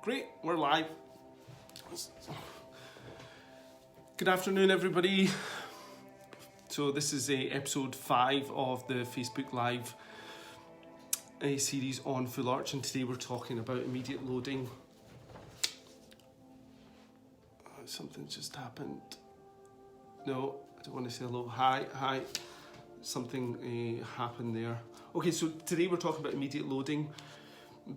Great, we're live. Good afternoon, everybody. So this is episode 5 of the Facebook Live series on full arch, and today we're talking about immediate loading. Something just happened. No, I don't want to say hello. Hi. Something happened there. Okay, so today we're talking about immediate loading.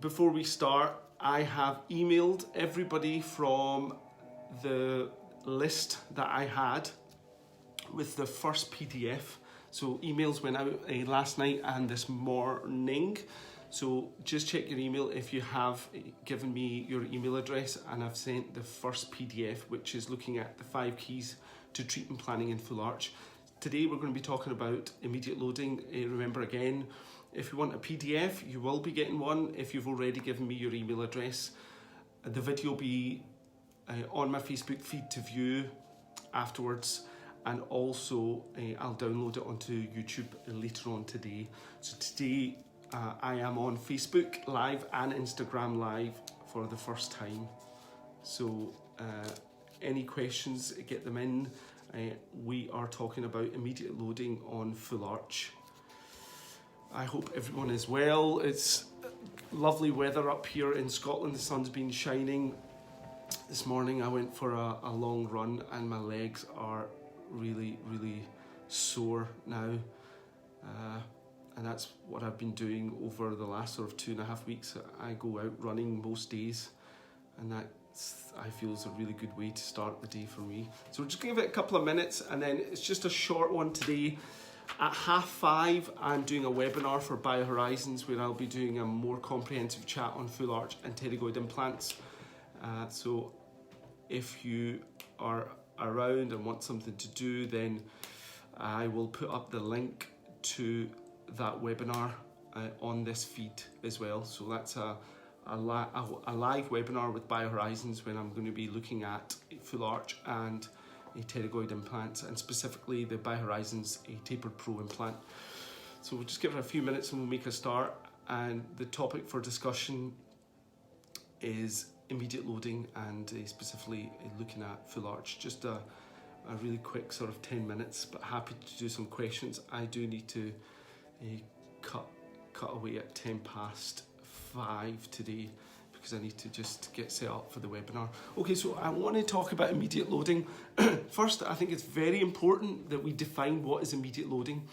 Before we start, I have emailed everybody from the list that I had with the first PDF. So emails went out last night and this morning. So just check your email if you have given me your email address, and I've sent the first PDF, which is looking at the 5 keys to treatment planning in full arch. Today we're going to be talking about immediate loading. Remember again, if you want a PDF, you will be getting one if you've already given me your email address. The video will be on my Facebook feed to view afterwards, and also I'll download it onto YouTube later on today. So today I am on Facebook Live and Instagram Live for the first time. So any questions, get them in. We are talking about immediate loading on full arch. I hope everyone is well. It's lovely weather up here in Scotland. The sun's been shining. This morning I went for a long run and my legs are really sore now. And that's what I've been doing over the last sort of 2.5 weeks. I go out running most days, and that I feel is a really good way to start the day for me. So we're just going to give it a couple of minutes, and then it's just a short one today. At 5:30, I'm doing a webinar for BioHorizons where I'll be doing a more comprehensive chat on full arch and pterygoid implants. So if you are around and want something to do, then I will put up the link to that webinar on this feed as well. So that's a live webinar with BioHorizons when I'm going to be looking at full arch and pterygoid implants, and specifically the BioHorizons Tapered Pro implant. So we'll just give it a few minutes and we'll make a start. And the topic for discussion is immediate loading, and specifically looking at full arch. Just a really quick sort of 10 minutes, but happy to do some questions. I do need to cut away at 5:10 today because I need to just get set up for the webinar. Okay, so I want to talk about immediate loading. First, I think it's very important that we define what is immediate loading.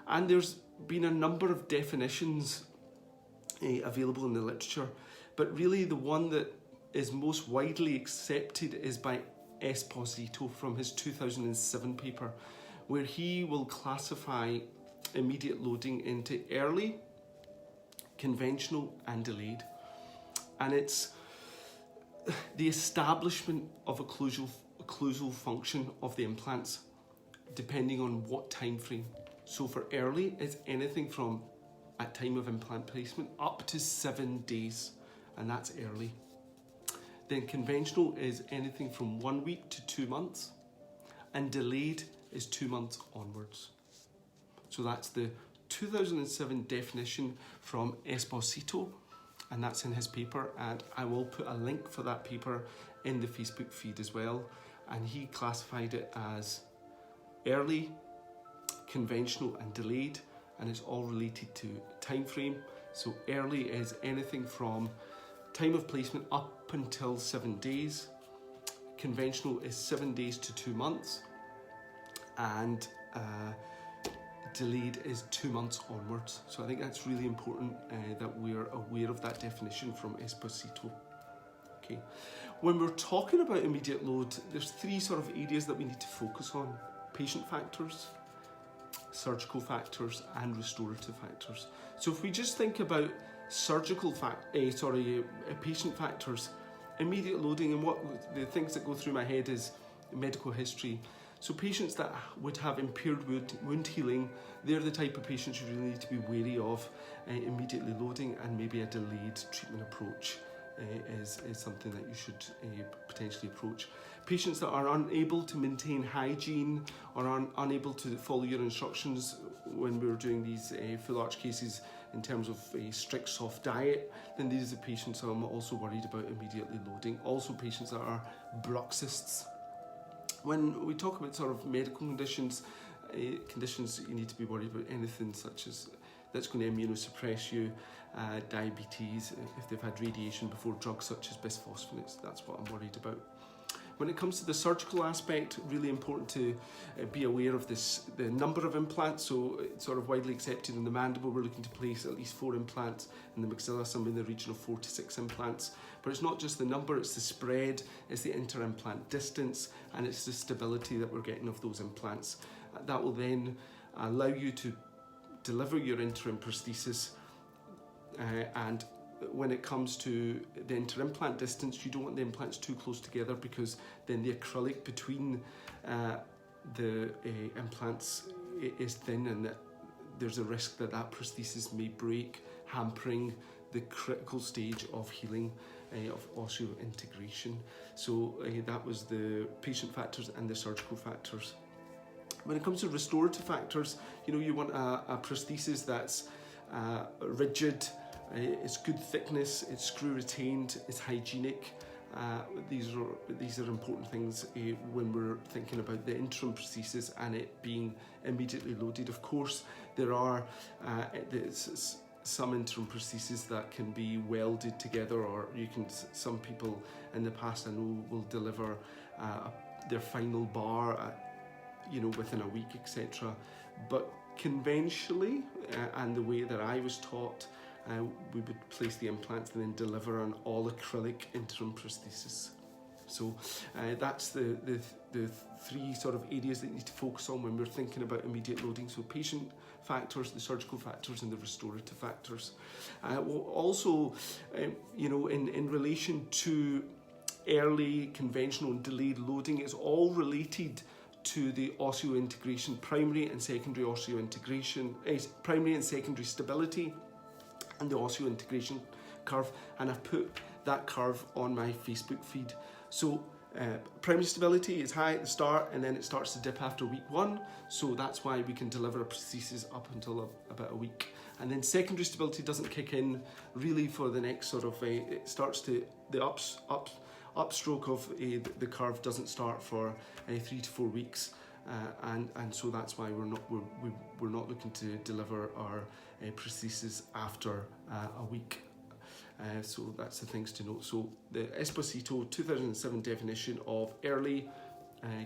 And there's been a number of definitions available in the literature, but really the one that is most widely accepted is by Esposito from his 2007 paper, where he will classify immediate loading into early, conventional and delayed. And it's the establishment of occlusal function of the implants depending on what time frame. So for early, it's anything from at time of implant placement up to 7 days, and that's early. Then conventional is anything from 1 week to 2 months, and delayed is 2 months onwards. So that's the 2007 definition from Esposito, and that's in his paper, and I will put a link for that paper in the Facebook feed as well. And he classified it as early, conventional and delayed, and it's all related to time frame. So early is anything from time of placement up until 7 days. Conventional is 7 days to 2 months, and delayed is 2 months onwards. So I think that's really important that we're aware of that definition from Esposito. Okay, when we're talking about immediate load, there's 3 sort of areas that we need to focus on: patient factors, surgical factors, and restorative factors. So if we just think about patient factors, immediate loading, and what the things that go through my head is medical history. So patients that would have impaired wound healing, they're the type of patients you really need to be wary of immediately loading, and maybe a delayed treatment approach is something that you should potentially approach. Patients that are unable to maintain hygiene or are unable to follow your instructions when we were doing these full arch cases in terms of a strict soft diet, then these are the patients I'm also worried about immediately loading. Also patients that are bruxists. When we talk about sort of medical conditions you need to be worried about anything such as that's going to immunosuppress you, diabetes, if they've had radiation before, drugs such as bisphosphonates, that's what I'm worried about. When it comes to the surgical aspect, really important to be aware of the number of implants. So it's sort of widely accepted in the mandible, we're looking to place at least 4 implants, in the maxilla, somewhere in the region of 4 to 6 implants. But it's not just the number, it's the spread, it's the inter-implant distance, and it's the stability that we're getting of those implants. That will then allow you to deliver your interim prosthesis, and when it comes to the inter-implant distance, you don't want the implants too close together, because then the acrylic between the implants is thin, and that there's a risk that that prosthesis may break, hampering the critical stage of healing of osseointegration. So that was the patient factors and the surgical factors. When it comes to restorative factors, you want a prosthesis that's rigid, it's good thickness, it's screw retained, it's hygienic. These are important things when we're thinking about the interim prosthesis and it being immediately loaded. Of course, there are some interim prostheses that can be welded together, or some people in the past I know will deliver their final bar within a week, etc. But conventionally, and the way that I was taught, we would place the implants and then deliver an all acrylic interim prosthesis. So that's the 3 sort of areas that you need to focus on when we're thinking about immediate loading. So patient factors, the surgical factors, and the restorative factors. Also, in relation to early, conventional, and delayed loading, it's all related to the osseointegration, primary and secondary osseointegration, primary and secondary stability, and the osseointegration curve, and I've put that curve on my Facebook feed. So primary stability is high at the start, and then it starts to dip after week 1, so that's why we can deliver a prosthesis up until about a week. And then secondary stability doesn't kick in really for the next sort of it starts to the upstroke of the curve doesn't start for 3 to 4 weeks, and so that's why we're not looking to deliver our prosthesis after a week. So that's the things to note. So the Esposito 2007 definition of early,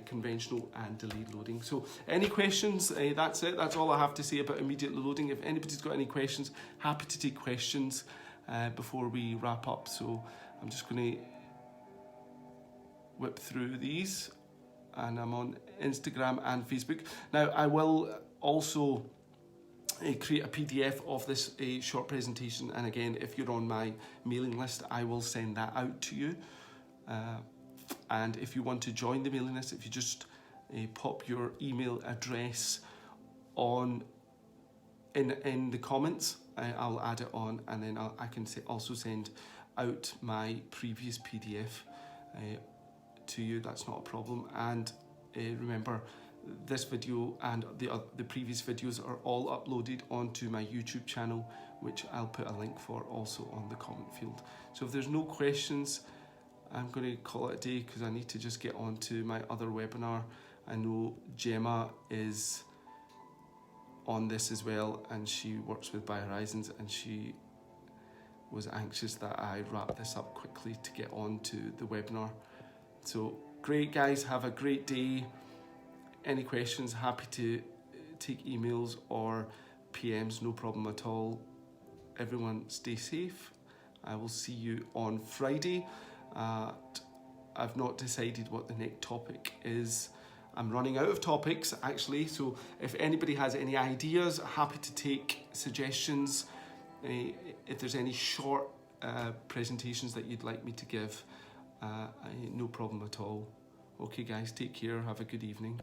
conventional and delayed loading. So any questions? That's it. That's all I have to say about immediate loading. If anybody's got any questions, happy to take questions before we wrap up. So I'm just going to whip through these, and I'm on Instagram and Facebook. Now I will also create a PDF of this short presentation, and again, if you're on my mailing list, I will send that out to you. And if you want to join the mailing list, if you just pop your email address in the comments, I'll add it on, and then I can also send out my previous PDF to you. That's not a problem. And remember, this video and the previous videos are all uploaded onto my YouTube channel, which I'll put a link for also on the comment field. So if there's no questions, I'm going to call it a day, because I need to just get on to my other webinar. I know Gemma is on this as well, and she works with BioHorizons, and she was anxious that I wrap this up quickly to get on to the webinar. So great, guys, have a great day. Any questions, happy to take emails or PMs, no problem at all. Everyone stay safe. I will see you on Friday. I've not decided what the next topic is. I'm running out of topics, actually, so if anybody has any ideas, happy to take suggestions. If there's any short presentations that you'd like me to give, no problem at all. Okay, guys, take care. Have a good evening.